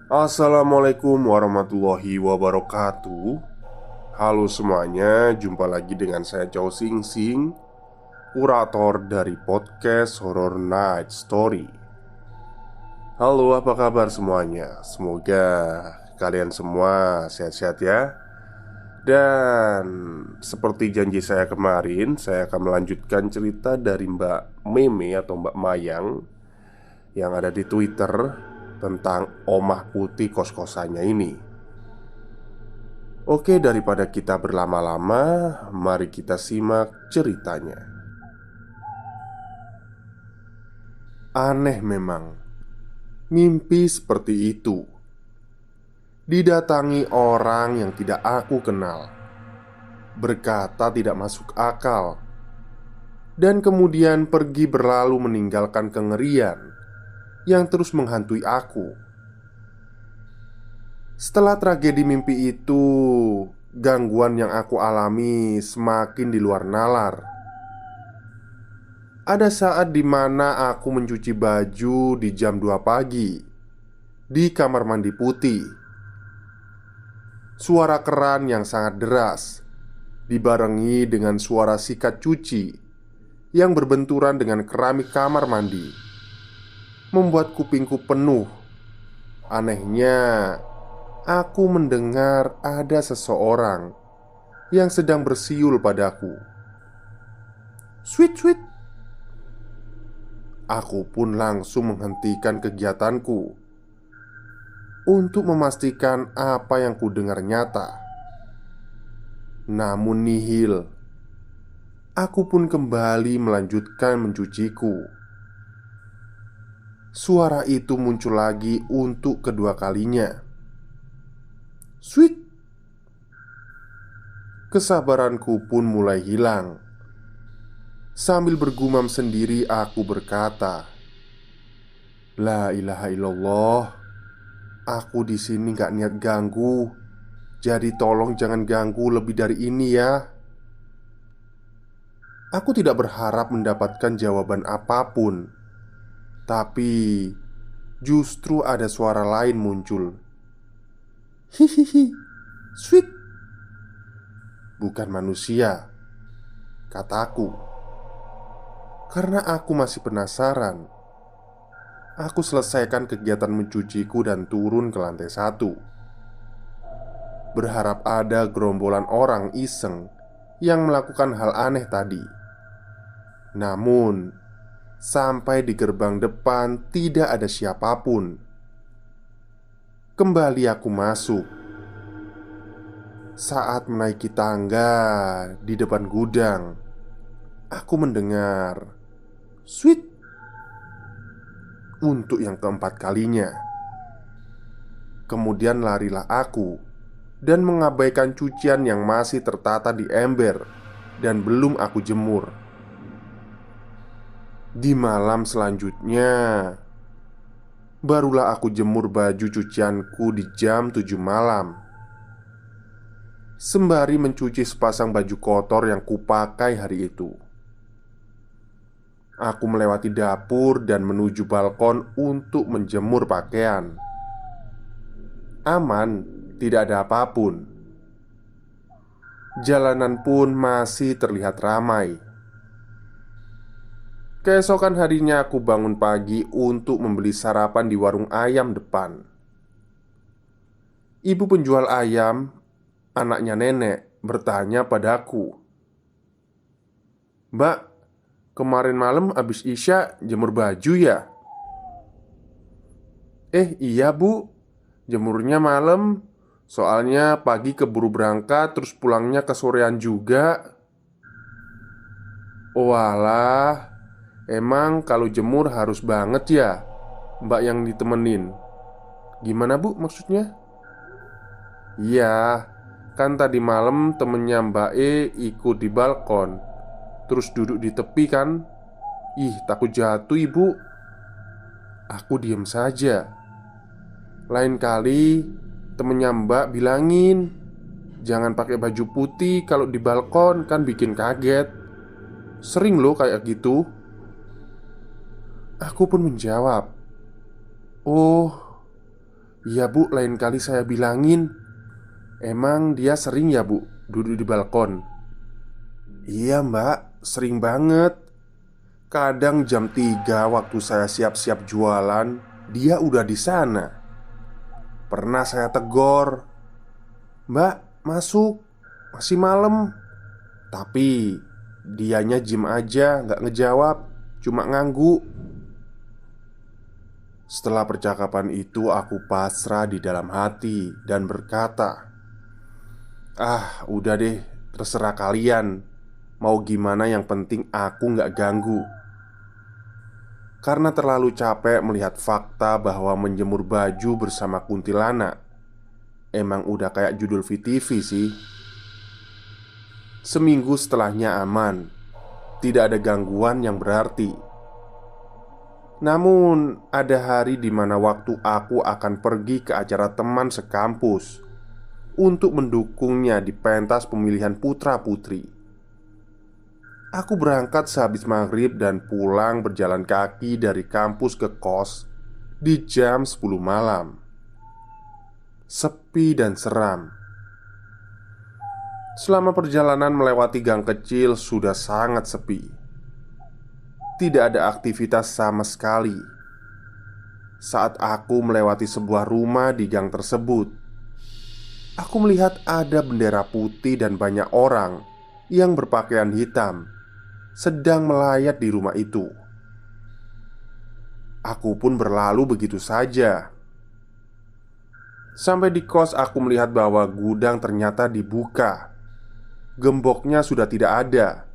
Assalamualaikum warahmatullahi wabarakatuh. Halo semuanya, jumpa lagi dengan saya Chow Sing Sing, kurator dari podcast Horror Night Story. Halo, apa kabar semuanya? Semoga kalian semua sehat-sehat ya. Dan seperti janji saya kemarin, saya akan melanjutkan cerita dari Mbak Meme atau Mbak Mayang yang ada di Twitter tentang Omah Putih kos-kosannya ini. Oke, daripada kita berlama-lama, mari kita simak ceritanya. Aneh memang, mimpi seperti itu. Didatangi orang yang tidak aku kenal, berkata tidak masuk akal, dan kemudian pergi berlalu meninggalkan kengerian yang terus menghantui aku. Setelah tragedi mimpi itu, gangguan yang aku alami semakin di luar nalar. Ada saat di mana aku mencuci baju di jam 2 pagi di kamar mandi putih. Suara keran yang sangat deras dibarengi dengan suara sikat cuci yang berbenturan dengan keramik kamar mandi membuat kupingku penuh. Anehnya, aku mendengar ada seseorang yang sedang bersiul padaku. Sweet, sweet. Aku pun langsung menghentikan kegiatanku untuk memastikan apa yang kudengar nyata. Namun nihil. Aku pun kembali melanjutkan mencuciku. Suara itu muncul lagi untuk kedua kalinya. Sweet. Kesabaranku pun mulai hilang. Sambil bergumam sendiri aku berkata, La ilaha illallah. Aku di sini gak niat ganggu. Jadi tolong jangan ganggu lebih dari ini ya. Aku tidak berharap mendapatkan jawaban apapun. Tapi justru ada suara lain muncul. Hihihi, sweet. Bukan manusia, kataku. Karena aku masih penasaran, aku selesaikan kegiatan mencuciku dan turun ke lantai 1. Berharap ada gerombolan orang iseng yang melakukan hal aneh tadi. Namun, sampai di gerbang depan tidak ada siapapun. Kembali aku masuk. Saat menaiki tangga di depan gudang, aku mendengar sweet untuk yang keempat kalinya. Kemudian larilah aku dan mengabaikan cucian yang masih tertata di ember dan belum aku jemur. Di malam selanjutnya, barulah aku jemur baju cucianku di jam 7 malam, sembari mencuci sepasang baju kotor yang kupakai hari itu. Aku melewati dapur dan menuju balkon untuk menjemur pakaian. Aman, tidak ada apapun. Jalanan pun masih terlihat ramai. Keesokan harinya aku bangun pagi untuk membeli sarapan di warung ayam depan. Ibu penjual ayam, anaknya nenek, bertanya padaku, "Mbak, kemarin malam habis Isya jemur baju ya?" Iya bu, jemurnya malam. Soalnya pagi keburu berangkat terus pulangnya kesorean juga." "Oh alah, emang kalau jemur harus banget ya Mbak yang ditemenin?" "Gimana bu maksudnya?" "Iya, kan tadi malam temennya Mbak E ikut di balkon, terus duduk di tepi kan. Ih, takut jatuh ibu." Aku diam saja. Lain kali temennya Mbak bilangin, "Jangan pakai baju putih kalau di balkon, kan bikin kaget." Sering loh kayak gitu. Aku pun menjawab, "Oh "Iya bu, lain kali saya bilangin. Emang dia sering ya bu duduk di balkon?" "Iya mbak, sering banget. Kadang jam 3 waktu saya siap-siap jualan, dia udah di sana. Pernah saya tegor, 'Mbak, masuk, masih malam.' Tapi dianya diem aja, nggak ngejawab, cuma ngangguk." Setelah percakapan itu aku pasrah di dalam hati dan berkata, "Ah, udah deh, terserah kalian. Mau gimana yang penting aku nggak ganggu." Karena terlalu capek melihat fakta bahwa menjemur baju bersama kuntilanak emang udah kayak judul VTV sih. Seminggu setelahnya aman, tidak ada gangguan yang berarti. Namun, ada hari di mana waktu aku akan pergi ke acara teman sekampus untuk mendukungnya di pentas pemilihan putra-putri. Aku berangkat sehabis maghrib dan pulang berjalan kaki dari kampus ke kos di jam 10 malam. Sepi dan seram. Selama perjalanan melewati gang kecil sudah sangat sepi. Tidak ada aktivitas sama sekali. Saat aku melewati sebuah rumah di gang tersebut, aku melihat ada bendera putih dan banyak orang yang berpakaian hitam sedang melayat di rumah itu. Aku pun berlalu begitu saja. Sampai di kos, aku melihat bahwa gudang ternyata dibuka. Gemboknya sudah tidak ada.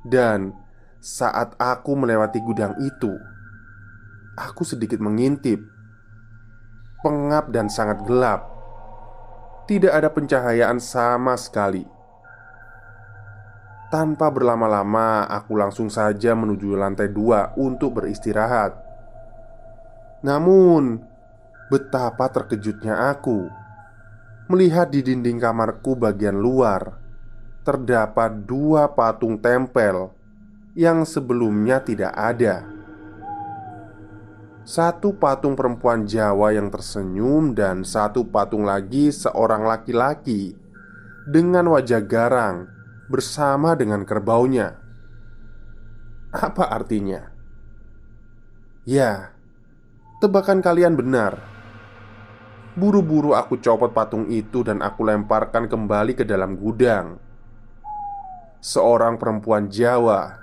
Dan saat aku melewati gudang itu, aku sedikit mengintip. Pengap dan sangat gelap. Tidak ada pencahayaan sama sekali. Tanpa berlama-lama, aku langsung saja menuju lantai 2 untuk beristirahat. Namun, betapa terkejutnya aku melihat di dinding kamarku bagian luar terdapat 2 patung tempel yang sebelumnya tidak ada. Satu patung perempuan Jawa yang tersenyum dan satu patung lagi seorang laki-laki dengan wajah garang bersama dengan kerbaunya. Apa artinya? Ya, tebakan kalian benar. Buru-buru aku copot patung itu dan aku lemparkan kembali ke dalam gudang. Seorang perempuan Jawa.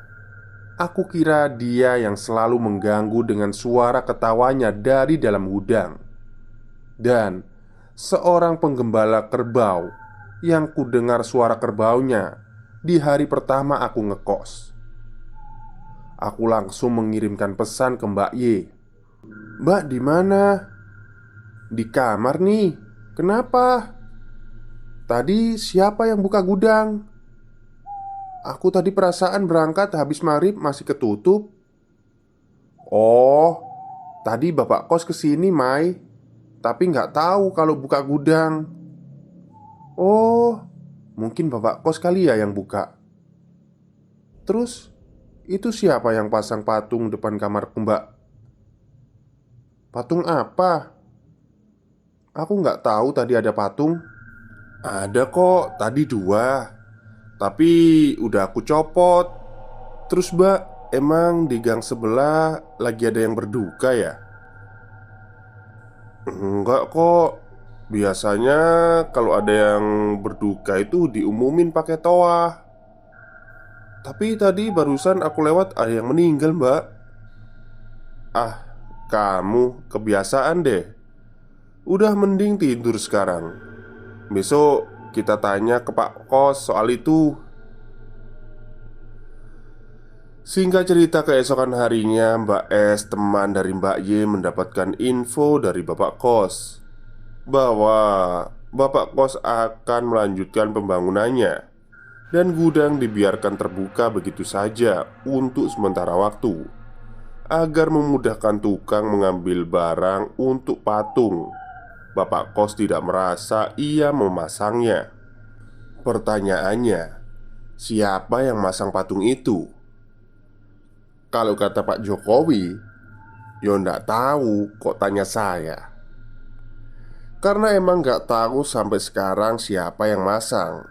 Aku kira dia yang selalu mengganggu dengan suara ketawanya dari dalam gudang. Dan seorang penggembala kerbau yang kudengar suara kerbaunya di hari pertama aku ngekos. Aku langsung mengirimkan pesan ke Mbak Y. "Mbak, di mana?" "Di kamar nih. Kenapa?" "Tadi siapa yang buka gudang?" "Aku tadi perasaan berangkat habis maghrib masih ketutup." "Oh, tadi bapak kos kesini, Mai. Tapi nggak tahu kalau buka gudang." "Oh, mungkin bapak kos kali ya yang buka." "Terus, itu siapa yang pasang patung depan kamarku, Mbak?" "Patung apa?" "Aku nggak tahu tadi ada patung." "Ada kok, tadi 2. Tapi udah aku copot." "Terus Mbak, emang di gang sebelah lagi ada yang berduka ya?" "Enggak kok. Biasanya kalau ada yang berduka itu diumumin pakai toa. Tapi tadi barusan aku lewat ada yang meninggal Mbak." "Ah, kamu kebiasaan deh. Udah mending tidur sekarang. Besok kita tanya ke Pak Kos soal itu." Singkat cerita, keesokan harinya Mbak S, teman dari Mbak Y, mendapatkan info dari Bapak Kos bahwa Bapak Kos akan melanjutkan pembangunannya dan gudang dibiarkan terbuka begitu saja untuk sementara waktu agar memudahkan tukang mengambil barang untuk patung. Bapak Kos tidak merasa ia memasangnya. Pertanyaannya, siapa yang masang patung itu? Kalau kata Pak Jokowi, "Yo ndak tahu, kok tanya saya." Karena emang gak tahu sampai sekarang siapa yang masang.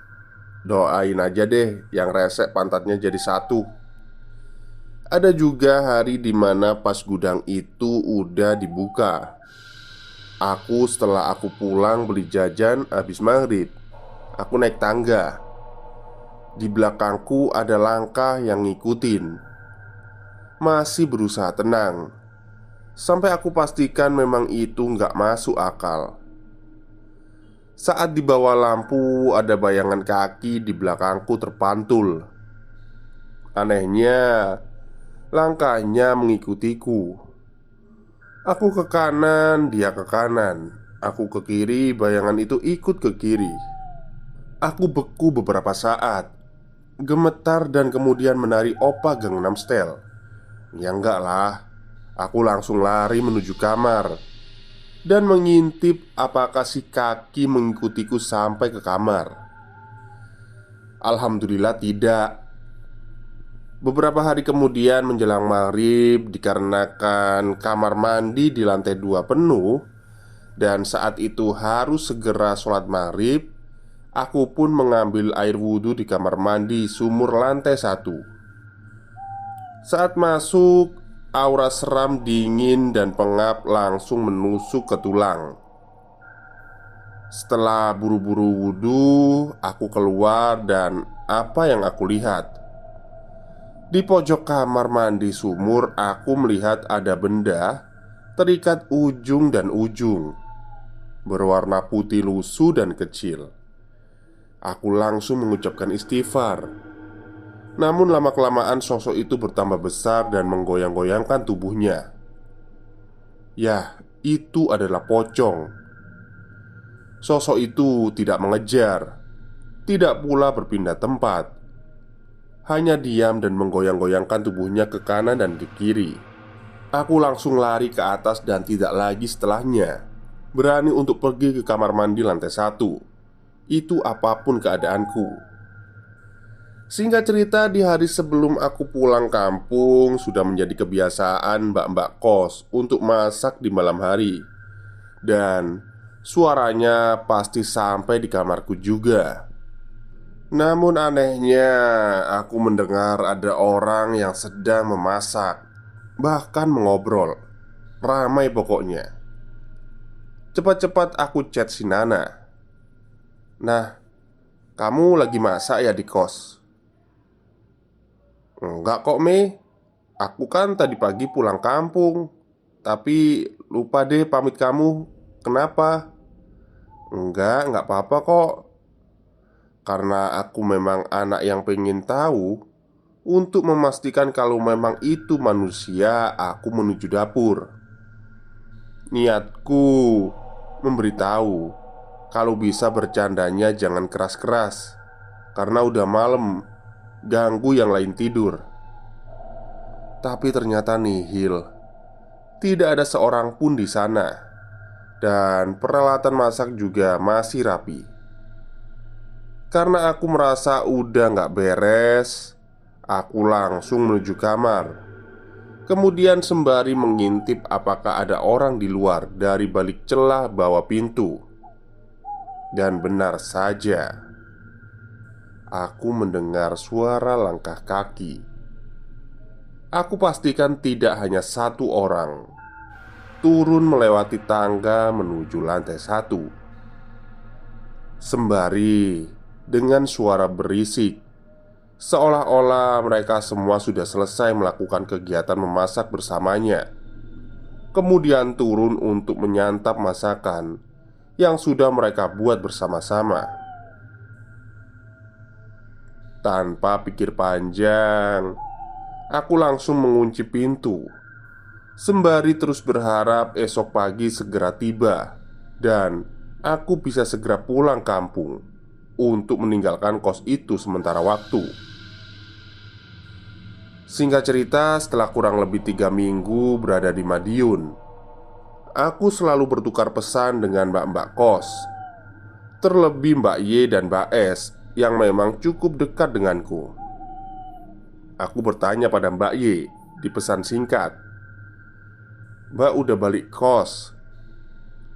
Doain aja deh yang resek pantatnya jadi satu. Ada juga hari dimana pas gudang itu udah dibuka. Setelah aku pulang beli jajan habis maghrib, aku naik tangga. Di belakangku ada langkah yang ngikutin. Masih berusaha tenang sampai aku pastikan memang itu nggak masuk akal. Saat di bawah lampu ada bayangan kaki di belakangku terpantul. Anehnya, langkahnya mengikutiku. Aku ke kanan, dia ke kanan. Aku ke kiri, bayangan itu ikut ke kiri. Aku beku beberapa saat, gemetar dan kemudian menari Oppa Gangnam Style. Ya enggak lah. Aku langsung lari menuju kamar dan mengintip apakah si kaki mengikutiku sampai ke kamar. Alhamdulillah tidak. Beberapa hari kemudian menjelang maghrib, dikarenakan kamar mandi di lantai 2 penuh dan saat itu harus segera sholat maghrib, aku pun mengambil air wudhu di kamar mandi sumur lantai 1. Saat masuk, aura seram, dingin, dan pengap langsung menusuk ke tulang. Setelah buru-buru wudhu, aku keluar dan apa yang aku lihat? Di pojok kamar mandi sumur, aku melihat ada benda terikat ujung dan ujung, berwarna putih lusuh dan kecil. Aku langsung mengucapkan istighfar. Namun lama-kelamaan sosok itu bertambah besar dan menggoyang-goyangkan tubuhnya. Yah, itu adalah pocong. Sosok itu tidak mengejar, tidak pula berpindah tempat. Hanya diam dan menggoyang-goyangkan tubuhnya ke kanan dan ke kiri. Aku langsung lari ke atas dan tidak lagi setelahnya berani untuk pergi ke kamar mandi lantai 1. Itu apapun keadaanku. Singkat cerita, di hari sebelum aku pulang kampung sudah menjadi kebiasaan mbak-mbak kos untuk masak di malam hari. Dan suaranya pasti sampai di kamarku juga. Namun anehnya, aku mendengar ada orang yang sedang memasak, bahkan mengobrol. Ramai pokoknya. Cepat-cepat aku chat si Nana. "Nah, kamu lagi masak ya di kos?" "Enggak kok Mei. Aku kan tadi pagi pulang kampung. Tapi lupa deh pamit kamu. Kenapa?" Enggak apa-apa kok. Karena aku memang anak yang pengen tahu. Untuk memastikan kalau memang itu manusia, aku menuju dapur. Niatku memberitahu kalau bisa bercandanya jangan keras-keras, karena udah malam, ganggu yang lain tidur. Tapi ternyata nihil. Tidak ada seorang pun di sana. Dan peralatan masak juga masih rapi. Karena aku merasa udah gak beres, aku langsung menuju kamar. Kemudian sembari mengintip apakah ada orang di luar dari balik celah bawah pintu. Dan benar saja, aku mendengar suara langkah kaki. Aku pastikan tidak hanya satu orang turun melewati tangga menuju lantai 1. Sembari dengan suara berisik, seolah-olah mereka semua sudah selesai melakukan kegiatan memasak bersamanya. Kemudian turun untuk menyantap masakan yang sudah mereka buat bersama-sama. Tanpa pikir panjang, aku langsung mengunci pintu, sembari terus berharap esok pagi segera tiba dan aku bisa segera pulang kampung untuk meninggalkan kos itu sementara waktu. Singkat cerita, setelah kurang lebih 3 minggu berada di Madiun, aku selalu bertukar pesan dengan mbak-mbak kos. Terlebih Mbak Y dan Mbak S yang memang cukup dekat denganku. Aku bertanya pada Mbak Y di pesan singkat, "Mbak udah balik kos?"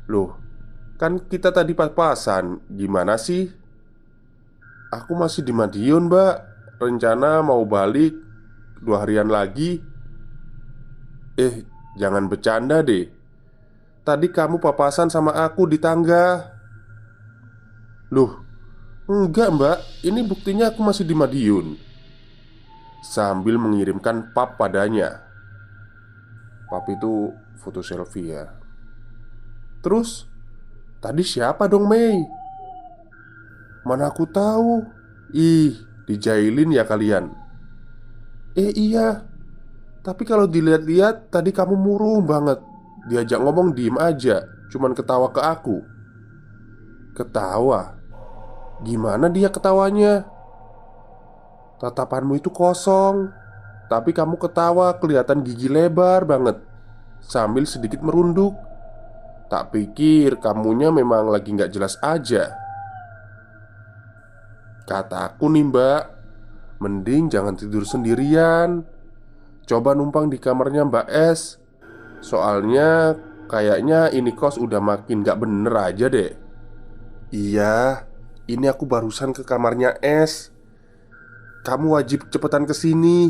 "Loh, Kan kita tadi pas-pasan. Gimana sih? Aku masih di Madiun, Mbak. Rencana mau balik 2 harian lagi. Jangan bercanda deh. Tadi kamu papasan sama aku di tangga. Loh, enggak mbak. Ini buktinya aku masih di Madiun. Sambil mengirimkan pap padanya. Pap itu foto selfie ya. Terus, tadi siapa dong Mei? Mana aku tahu. Ih, dijailin ya kalian. Iya. Tapi kalau dilihat-lihat tadi kamu murung banget. Diajak ngomong diem aja. Cuman ketawa ke aku. Ketawa? Gimana dia ketawanya? Tatapanmu itu kosong. Tapi kamu ketawa kelihatan gigi lebar banget. Sambil sedikit merunduk. Tak pikir kamunya memang lagi gak jelas aja. Kataku nih mbak, mending jangan tidur sendirian. Coba numpang di kamarnya Mbak S. Soalnya kayaknya ini kos udah makin gak bener aja deh. Iya, ini aku barusan ke kamarnya S. Kamu wajib cepetan kesini.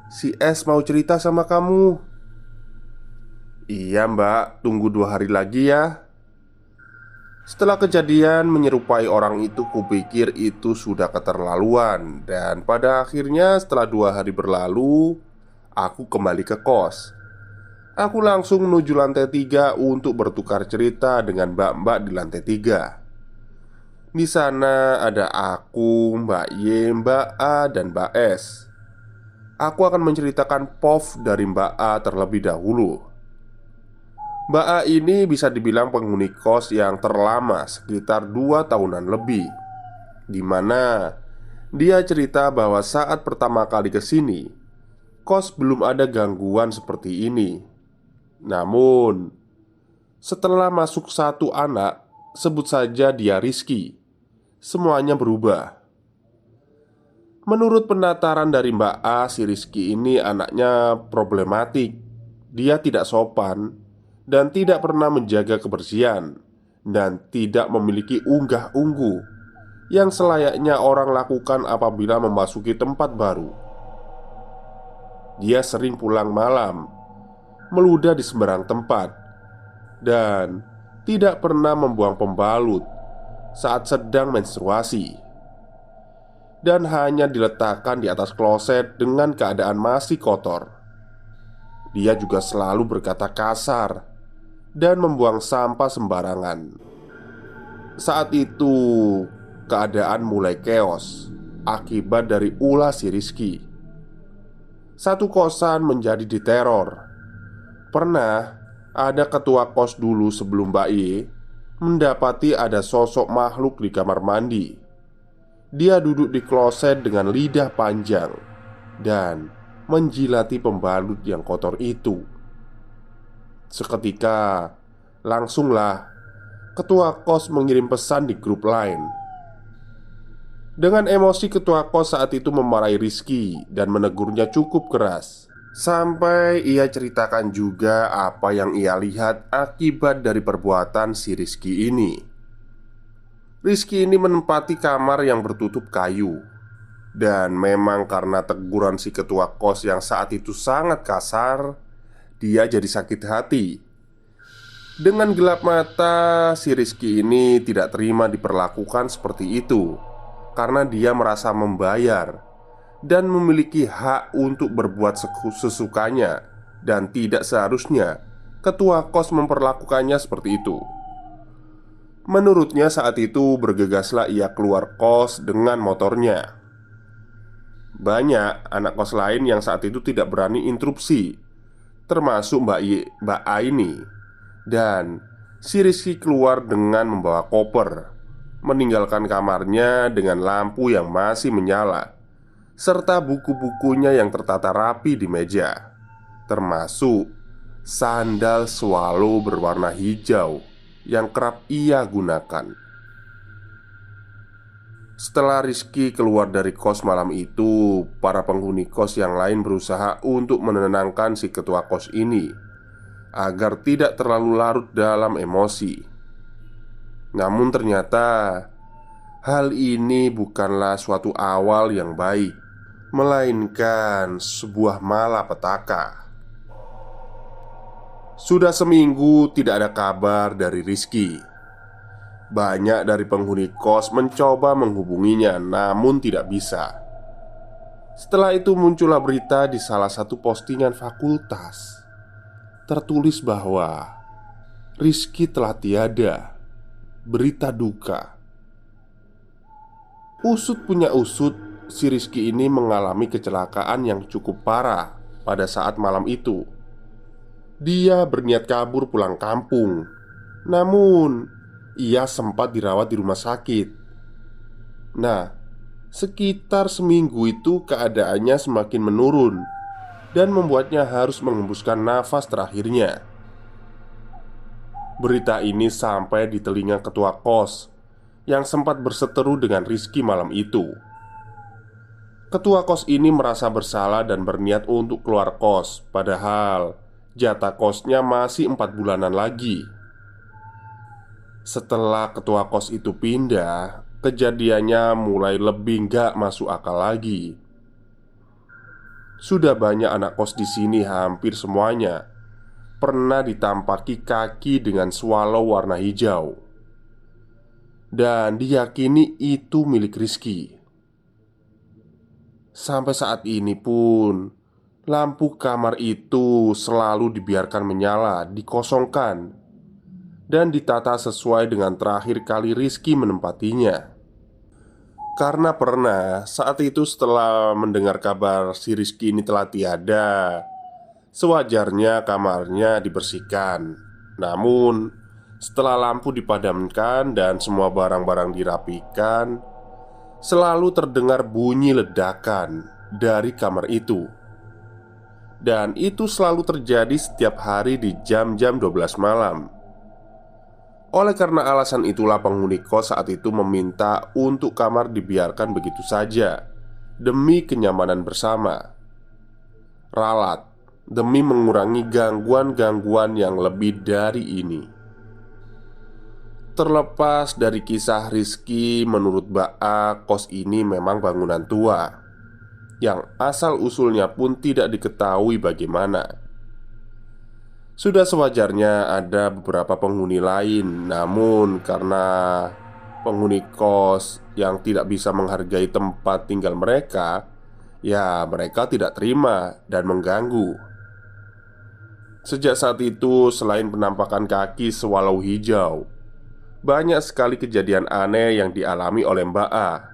Si S mau cerita sama kamu. Iya mbak, tunggu 2 hari lagi ya. Setelah kejadian menyerupai orang itu, kupikir itu sudah keterlaluan. Dan pada akhirnya setelah 2 hari berlalu, aku kembali ke kos. Aku langsung menuju lantai 3 untuk bertukar cerita dengan mbak-mbak di lantai 3. Di sana ada aku, Mbak Y, Mbak A, dan Mbak S. Aku akan menceritakan POV dari Mbak A terlebih dahulu. Mbak A ini bisa dibilang penghuni kos yang terlama, sekitar 2 tahunan lebih. Dimana dia cerita bahwa saat pertama kali kesini, kos belum ada gangguan seperti ini. Namun setelah masuk satu anak, sebut saja dia Rizky, semuanya berubah. Menurut penataran dari Mbak A, si Rizky ini anaknya problematik. Dia tidak sopan dan tidak pernah menjaga kebersihan, dan tidak memiliki unggah-ungguh yang selayaknya orang lakukan apabila memasuki tempat baru. Dia sering pulang malam, meludah di sembarang tempat, dan tidak pernah membuang pembalut saat sedang menstruasi, dan hanya diletakkan di atas kloset dengan keadaan masih kotor. Dia juga selalu berkata kasar dan membuang sampah sembarangan. Saat itu keadaan mulai keos akibat dari ulah si Rizky. Satu kosan menjadi diteror. Pernah ada ketua kos dulu sebelum Mbak Y mendapati ada sosok makhluk di kamar mandi. Dia duduk di kloset dengan lidah panjang dan menjilati pembalut yang kotor itu. Seketika, langsunglah ketua kos mengirim pesan di grup lain. Dengan emosi, ketua kos saat itu memarahi Rizky dan menegurnya cukup keras. Sampai ia ceritakan juga apa yang ia lihat akibat dari perbuatan si Rizky ini. Rizky ini menempati kamar yang bertutup kayu. Dan memang karena teguran si ketua kos yang saat itu sangat kasar, dia jadi sakit hati. Dengan gelap mata, si Rizky ini tidak terima diperlakukan seperti itu, karena dia merasa membayar dan memiliki hak untuk berbuat sesukanya, dan tidak seharusnya ketua kos memperlakukannya seperti itu. Menurutnya saat itu bergegaslah ia keluar kos dengan motornya. Banyak anak kos lain yang saat itu tidak berani interupsi, termasuk Mbak A ini. Dan si Rizky keluar dengan membawa koper, meninggalkan kamarnya dengan lampu yang masih menyala, serta buku-bukunya yang tertata rapi di meja, termasuk sandal swallow berwarna hijau yang kerap ia gunakan. Setelah Rizky keluar dari kos malam itu, para penghuni kos yang lain berusaha untuk menenangkan si ketua kos ini agar tidak terlalu larut dalam emosi. Namun ternyata hal ini bukanlah suatu awal yang baik, melainkan sebuah malapetaka. Sudah seminggu tidak ada kabar dari Rizky. Banyak dari penghuni kos mencoba menghubunginya, namun tidak bisa. Setelah itu muncullah berita di salah satu postingan fakultas. Tertulis bahwa Rizky telah tiada. Berita duka. Usut punya usut, si Rizky ini mengalami kecelakaan yang cukup parah pada saat malam itu. Dia berniat kabur pulang kampung. Namun ia sempat dirawat di rumah sakit. Nah, sekitar seminggu itu keadaannya semakin menurun dan membuatnya harus mengembuskan nafas terakhirnya. Berita ini sampai di telinga ketua kos yang sempat berseteru dengan Rizky malam itu. Ketua kos ini merasa bersalah dan berniat untuk keluar kos, padahal jatah kosnya masih 4 bulanan lagi. Setelah ketua kos itu pindah, kejadiannya mulai lebih gak masuk akal lagi. Sudah banyak anak kos di sini, hampir semuanya pernah ditampaki kaki dengan swallow warna hijau, dan diyakini itu milik Rizky. Sampai saat ini pun lampu kamar itu selalu dibiarkan menyala, dikosongkan, dan ditata sesuai dengan terakhir kali Rizky menempatinya. Karena pernah saat itu setelah mendengar kabar si Rizky ini telah tiada, sewajarnya kamarnya dibersihkan. Namun setelah lampu dipadamkan dan semua barang-barang dirapikan, selalu terdengar bunyi ledakan dari kamar itu. Dan itu selalu terjadi setiap hari di jam-jam 12 malam. Oleh karena alasan itulah penghuni kos saat itu meminta untuk kamar dibiarkan begitu saja demi kenyamanan bersama. Ralat demi mengurangi gangguan-gangguan yang lebih dari ini. Terlepas dari kisah Rizky, menurut Ba'a, kos ini memang bangunan tua yang asal-usulnya pun tidak diketahui bagaimana. Sudah sewajarnya ada beberapa penghuni lain, namun karena penghuni kos yang tidak bisa menghargai tempat tinggal mereka, ya mereka tidak terima dan mengganggu. Sejak saat itu, selain penampakan kaki swallow hijau, banyak sekali kejadian aneh yang dialami oleh Mbak A.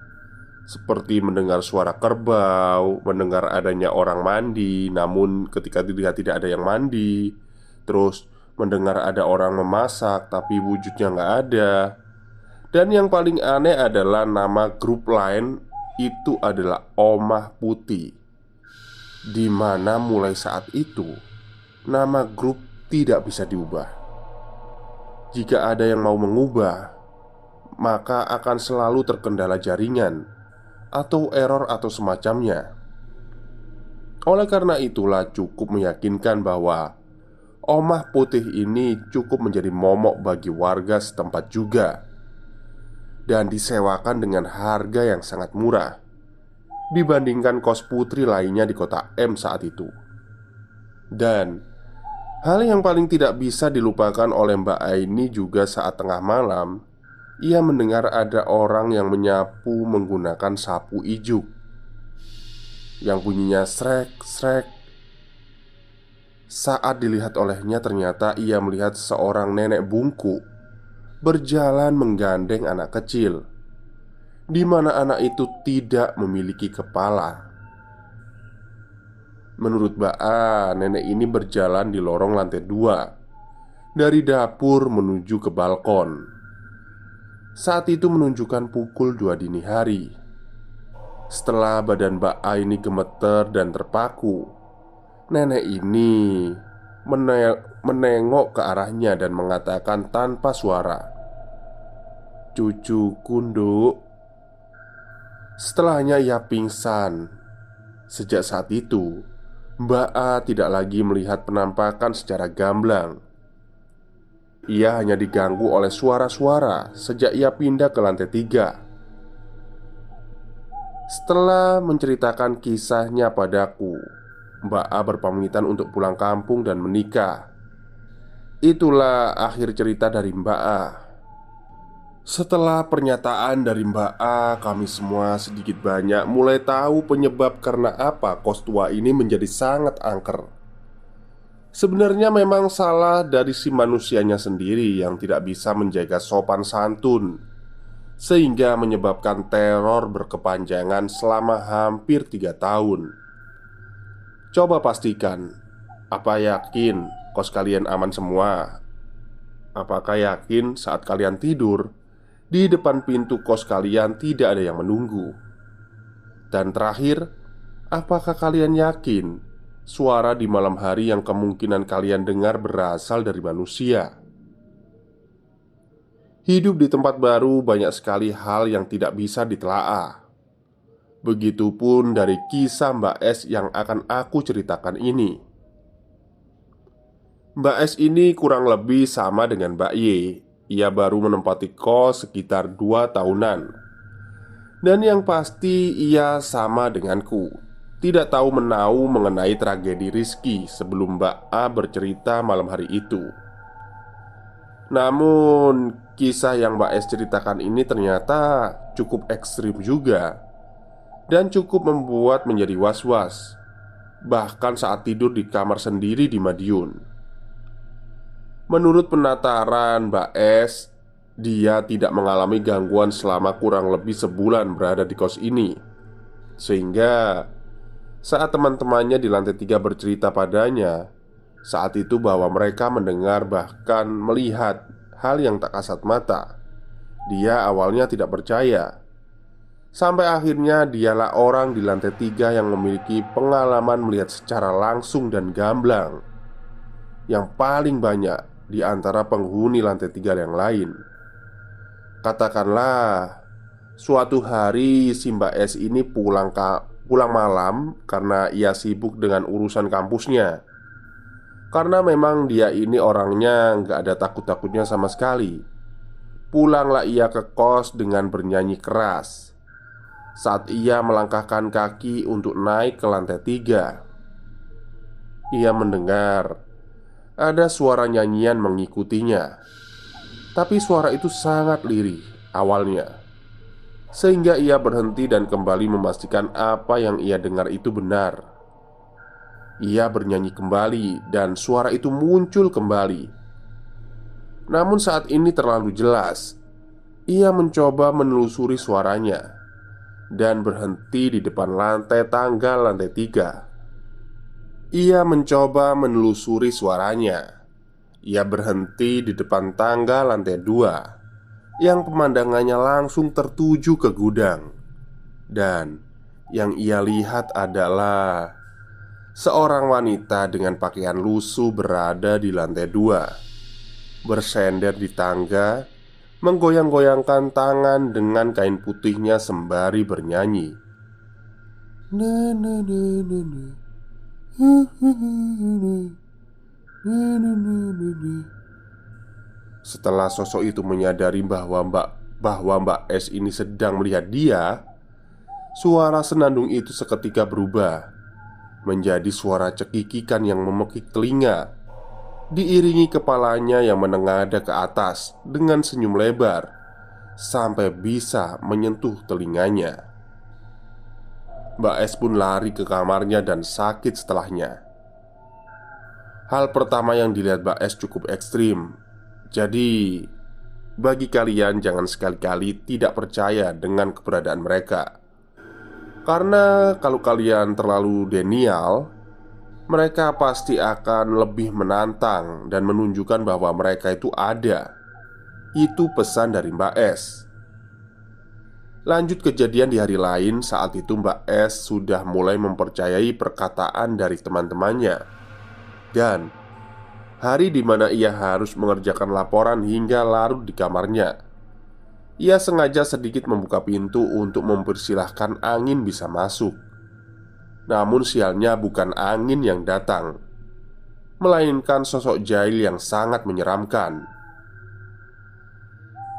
Seperti mendengar suara kerbau, mendengar adanya orang mandi, namun ketika dilihat tidak ada yang mandi. Terus mendengar ada orang memasak tapi wujudnya nggak ada. Dan yang paling aneh adalah nama grup lain itu adalah Omah Putih, dimana mulai saat itu nama grup tidak bisa diubah. Jika ada yang mau mengubah, maka akan selalu terkendala jaringan atau error atau semacamnya. Oleh karena itulah cukup meyakinkan bahwa Omah Putih ini cukup menjadi momok bagi warga setempat juga, dan disewakan dengan harga yang sangat murah dibandingkan kos putri lainnya di kota M saat itu. Dan hal yang paling tidak bisa dilupakan oleh Mbak Aini juga saat tengah malam ia mendengar ada orang yang menyapu menggunakan sapu ijuk yang bunyinya srek-srek. Saat dilihat olehnya, ternyata ia melihat seorang nenek bungkuk berjalan menggandeng anak kecil, di mana anak itu tidak memiliki kepala. Menurut Ba'a, nenek ini berjalan di lorong lantai 2 dari dapur menuju ke balkon. Saat itu menunjukkan pukul 2 dini hari. Setelah badan Ba'a ini gemeter dan terpaku, nenek ini menengok ke arahnya dan mengatakan tanpa suara, "Cucuku, Nduk." Setelahnya ia pingsan. Sejak saat itu, Mbak A tidak lagi melihat penampakan secara gamblang. Ia hanya diganggu oleh suara-suara sejak ia pindah ke lantai 3. Setelah menceritakan kisahnya padaku, Mbak A berpamitan untuk pulang kampung dan menikah. Itulah akhir cerita dari Mbak A. Setelah pernyataan dari Mbak A, kami semua sedikit banyak mulai tahu penyebab karena apa kos tua ini menjadi sangat angker. Sebenarnya memang salah dari si manusianya sendiri yang tidak bisa menjaga sopan santun, sehingga menyebabkan teror berkepanjangan selama hampir 3 tahun. Coba pastikan, apa yakin kos kalian aman semua? Apakah yakin saat kalian tidur, di depan pintu kos kalian tidak ada yang menunggu? Dan terakhir, apakah kalian yakin suara di malam hari yang kemungkinan kalian dengar berasal dari manusia? Hidup di tempat baru banyak sekali hal yang tidak bisa ditelaah. Begitupun dari kisah Mbak S yang akan aku ceritakan ini. Mbak S ini kurang lebih sama dengan Mbak Y. Ia baru menempati kos sekitar 2 tahunan. Dan yang pasti ia sama denganku, tidak tahu menau mengenai tragedi Rizky sebelum Mbak A bercerita malam hari itu. Namun, kisah yang Mbak S ceritakan ini ternyata cukup ekstrim juga dan cukup membuat menjadi was-was, bahkan saat tidur di kamar sendiri di Madiun. Menurut penataran Mbak S, dia tidak mengalami gangguan selama kurang lebih sebulan berada di kos ini. Sehingga saat teman-temannya di lantai 3 bercerita padanya, saat itu bahwa mereka mendengar bahkan melihat hal yang tak kasat mata, dia awalnya tidak percaya. Sampai akhirnya dialah orang di lantai 3 yang memiliki pengalaman melihat secara langsung dan gamblang yang paling banyak di antara penghuni lantai 3 yang lain. Katakanlah, suatu hari si Mbak S ini pulang malam karena ia sibuk dengan urusan kampusnya. Karena memang dia ini orangnya nggak ada takut-takutnya sama sekali. Pulanglah ia ke kos dengan bernyanyi keras. Saat ia melangkahkan kaki untuk naik ke lantai 3, ia mendengar ada suara nyanyian mengikutinya. Tapi suara itu sangat lirih awalnya, sehingga ia berhenti dan kembali memastikan apa yang ia dengar itu benar. Ia bernyanyi kembali dan suara itu muncul kembali. Namun saat ini terlalu jelas. Ia mencoba menelusuri suaranya dan berhenti di depan lantai tangga lantai 3. Ia mencoba menelusuri suaranya. Ia berhenti di depan tangga lantai 2 yang pemandangannya langsung tertuju ke gudang. Dan yang ia lihat adalah seorang wanita dengan pakaian lusuh berada di lantai 2, bersender di tangga, menggoyang-goyangkan tangan dengan kain putihnya sembari bernyanyi. Na na na na na. Setelah sosok itu menyadari bahwa Mbak S ini sedang melihat dia, suara senandung itu seketika berubah menjadi suara cekikikan yang memekik telinga, diiringi kepalanya yang menengadah ke atas dengan senyum lebar sampai bisa menyentuh telinganya. Mbak S pun lari ke kamarnya dan sakit setelahnya. Hal pertama yang dilihat Mbak S cukup ekstrim. Jadi, bagi kalian jangan sekali-kali tidak percaya dengan keberadaan mereka. Karena kalau kalian terlalu denial, mereka pasti akan lebih menantang dan menunjukkan bahwa mereka itu ada. Itu pesan dari Mbak S. Lanjut kejadian di hari lain, saat itu Mbak S sudah mulai mempercayai perkataan dari teman-temannya. Dan hari di mana ia harus mengerjakan laporan hingga larut di kamarnya. Ia sengaja sedikit membuka pintu untuk mempersilahkan angin bisa masuk. Namun sialnya bukan angin yang datang, melainkan sosok jahil yang sangat menyeramkan.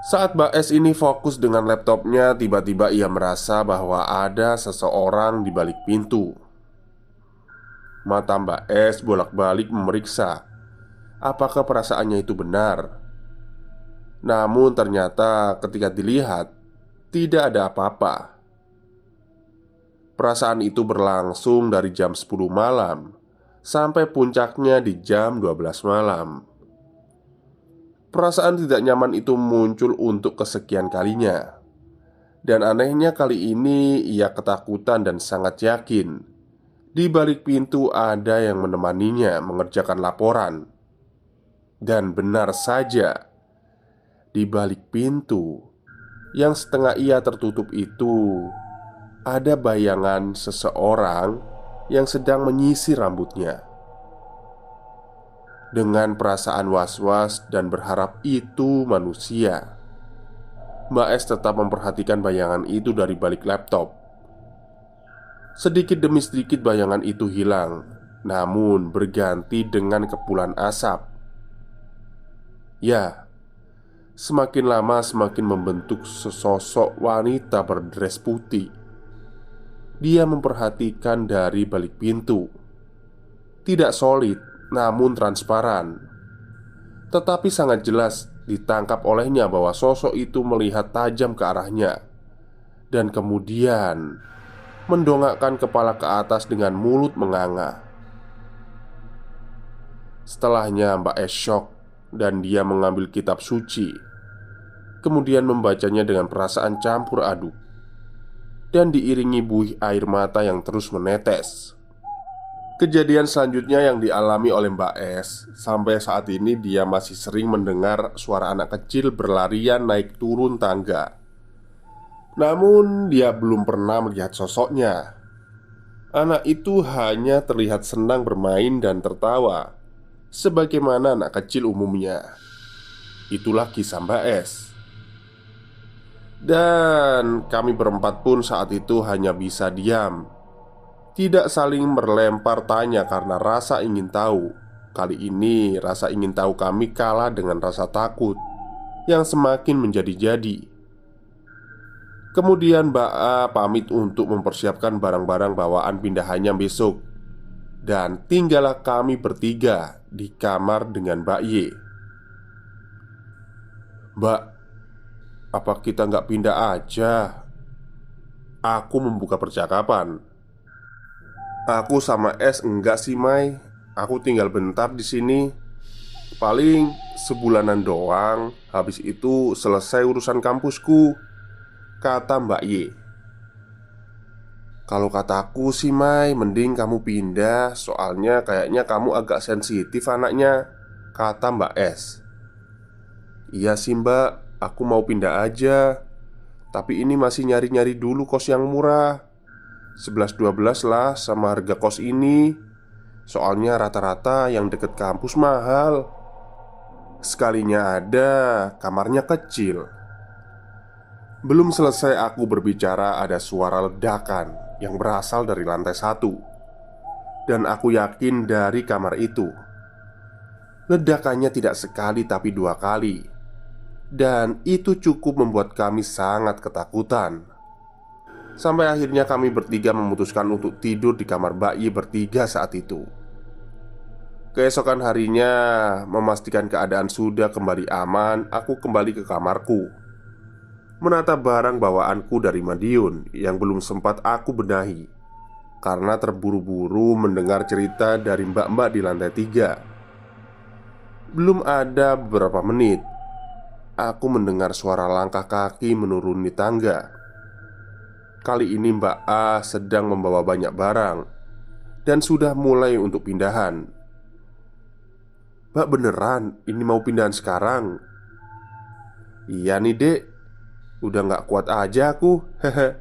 Saat Mbak S ini fokus dengan laptopnya, tiba-tiba ia merasa bahwa ada seseorang di balik pintu. Mata Mbak S bolak-balik memeriksa apakah perasaannya itu benar. Namun ternyata ketika dilihat, tidak ada apa-apa. Perasaan itu berlangsung dari jam 10 malam sampai puncaknya di jam 12 malam. Perasaan tidak nyaman itu muncul untuk kesekian kalinya. Dan anehnya kali ini ia ketakutan dan sangat yakin di balik pintu ada yang menemaninya mengerjakan laporan. Dan benar saja, di balik pintu yang setengah ia tertutup itu ada bayangan seseorang yang sedang menyisir rambutnya. Dengan perasaan was-was dan berharap itu manusia, Mbak S tetap memperhatikan bayangan itu dari balik laptop. Sedikit demi sedikit bayangan itu hilang, namun berganti dengan kepulan asap. Ya, semakin lama semakin membentuk sesosok wanita berdres putih. Dia memperhatikan dari balik pintu. Tidak solid, namun transparan. Tetapi sangat jelas ditangkap olehnya bahwa sosok itu melihat tajam ke arahnya. Dan kemudian mendongakkan kepala ke atas dengan mulut menganga. Setelahnya Mbak S shock dan dia mengambil kitab suci. Kemudian membacanya dengan perasaan campur aduk dan diiringi buih air mata yang terus menetes. Kejadian selanjutnya yang dialami oleh Mbak S, sampai saat ini dia masih sering mendengar suara anak kecil berlarian naik turun tangga. Namun dia belum pernah melihat sosoknya. Anak itu hanya terlihat senang bermain dan tertawa, sebagaimana anak kecil umumnya. Itulah kisah Mbak S. Dan kami berempat pun saat itu hanya bisa diam, tidak saling melempar tanya karena rasa ingin tahu. Kali ini rasa ingin tahu kami kalah dengan rasa takut yang semakin menjadi-jadi. Kemudian Mbak A pamit untuk mempersiapkan barang-barang bawaan pindahannya besok. Dan tinggallah kami bertiga di kamar dengan Mbak Y. "Mbak, apa kita nggak pindah aja?" Aku membuka percakapan. "Aku sama S enggak sih, Mai. Aku tinggal bentar di sini. Paling sebulanan doang. Habis itu selesai urusan kampusku," kata Mbak Y. "Kalau kataku sih, Mai, mending kamu pindah. Soalnya kayaknya kamu agak sensitif anaknya," kata Mbak S. "Iya sih, Mbak. Aku mau pindah aja. Tapi ini masih nyari-nyari dulu kos yang murah. 11-12 lah sama harga kos ini. Soalnya rata-rata yang deket kampus mahal. Sekalinya ada, kamarnya kecil." Belum selesai aku berbicara, ada suara ledakan yang berasal dari lantai 1. Dan aku yakin dari kamar itu. Ledakannya tidak sekali tapi 2 kali. Dan itu cukup membuat kami sangat ketakutan. Sampai akhirnya kami bertiga memutuskan untuk tidur di kamar Mbak Y bertiga saat itu. Keesokan harinya, memastikan keadaan sudah kembali aman, aku kembali ke kamarku, menata barang bawaanku dari Madiun yang belum sempat aku benahi karena terburu-buru mendengar cerita dari mbak-mbak di lantai 3. Belum ada beberapa menit, aku mendengar suara langkah kaki menuruni tangga. Kali ini Mbak A sedang membawa banyak barang dan sudah mulai untuk pindahan. "Mbak beneran ini mau pindahan sekarang?" "Iya nih dek, udah gak kuat aja aku." "Hehe.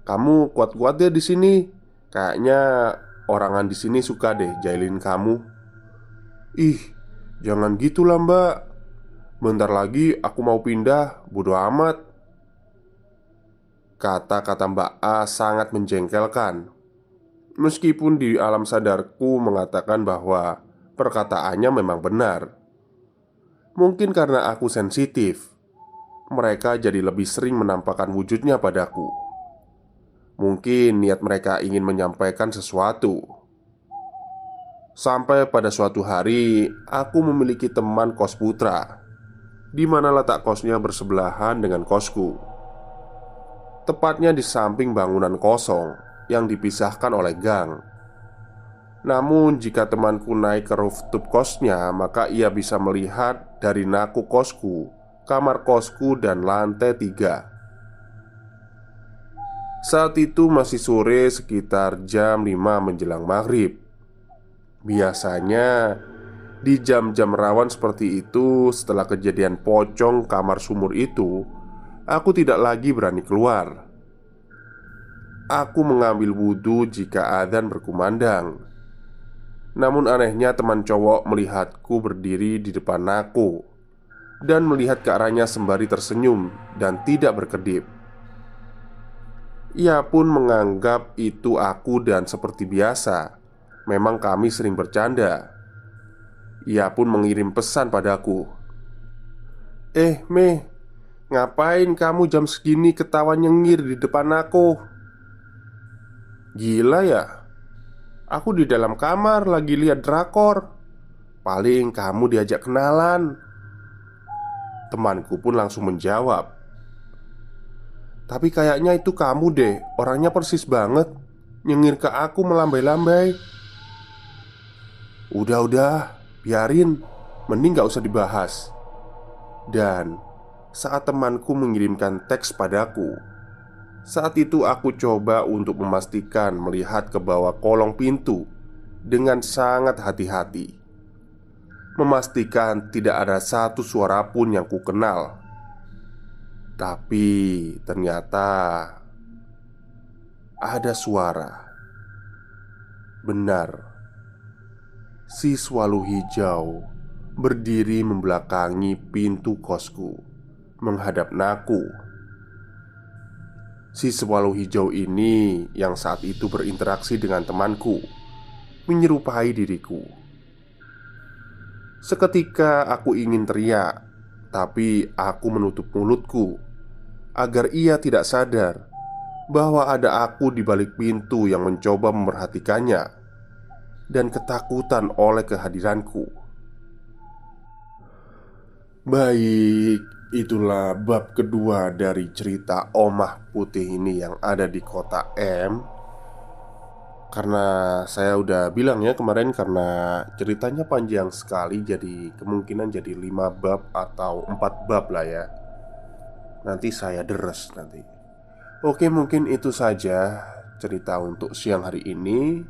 Kamu kuat-kuat ya di sini. Kayaknya orangan di sini suka deh jahilin kamu." "Ih, jangan gitulah Mbak. Bentar lagi aku mau pindah, bodo amat." Kata-kata Mbak A sangat menjengkelkan. Meskipun di alam sadarku mengatakan bahwa perkataannya memang benar. Mungkin karena aku sensitif, mereka jadi lebih sering menampakkan wujudnya padaku. Mungkin niat mereka ingin menyampaikan sesuatu. Sampai pada suatu hari, aku memiliki teman kos putra, di mana letak kosnya bersebelahan dengan kosku. Tepatnya di samping bangunan kosong yang dipisahkan oleh gang. Namun jika temanku naik ke rooftop kosnya, maka ia bisa melihat dari naku kosku, kamar kosku, dan lantai 3. Saat itu masih sore sekitar jam 5 menjelang maghrib. Biasanya di jam-jam rawan seperti itu, setelah kejadian pocong kamar sumur itu, aku tidak lagi berani keluar. Aku mengambil wudhu jika adzan berkumandang. Namun anehnya teman cowok melihatku berdiri di depan aku dan melihat ke arahnya sembari tersenyum dan tidak berkedip. Ia pun menganggap itu aku dan seperti biasa, memang kami sering bercanda. Ia pun mengirim pesan padaku, Meh, ngapain kamu jam segini ketawa nyengir di depan aku?" "Gila ya? Aku di dalam kamar lagi lihat drakor. Paling kamu diajak kenalan." Temanku pun langsung menjawab, "Tapi kayaknya itu kamu deh, orangnya persis banget. Nyengir ke aku melambai-lambai." Udah, biarin. Mending gak usah dibahas." Dan saat temanku mengirimkan teks padaku, saat itu aku coba untuk memastikan melihat ke bawah kolong pintu dengan sangat hati-hati, memastikan tidak ada satu suara pun yang kukenal. Tapi ternyata ada suara. Benar, si Swalu Hijau berdiri membelakangi pintu kosku, menghadap naku. Si Swalu Hijau ini yang saat itu berinteraksi dengan temanku menyerupai diriku. Seketika aku ingin teriak, tapi aku menutup mulutku agar ia tidak sadar bahwa ada aku di balik pintu yang mencoba memerhatikannya dan ketakutan oleh kehadiranku. Baik, itulah bab kedua dari cerita Omah Putih ini yang ada di kota M. Karena saya udah bilang ya kemarin, karena ceritanya panjang sekali, jadi kemungkinan jadi 5 bab atau 4 bab lah ya. Nanti saya deres nanti. Oke, mungkin itu saja cerita untuk siang hari ini.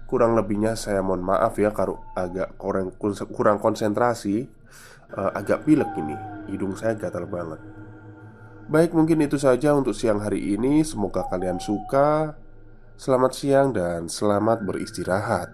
Kurang lebihnya saya mohon maaf ya kalau agak kurang konsentrasi. Agak pilek ini, hidung saya gatal banget. Baik, mungkin itu saja untuk siang hari ini. Semoga kalian suka. Selamat siang dan selamat beristirahat.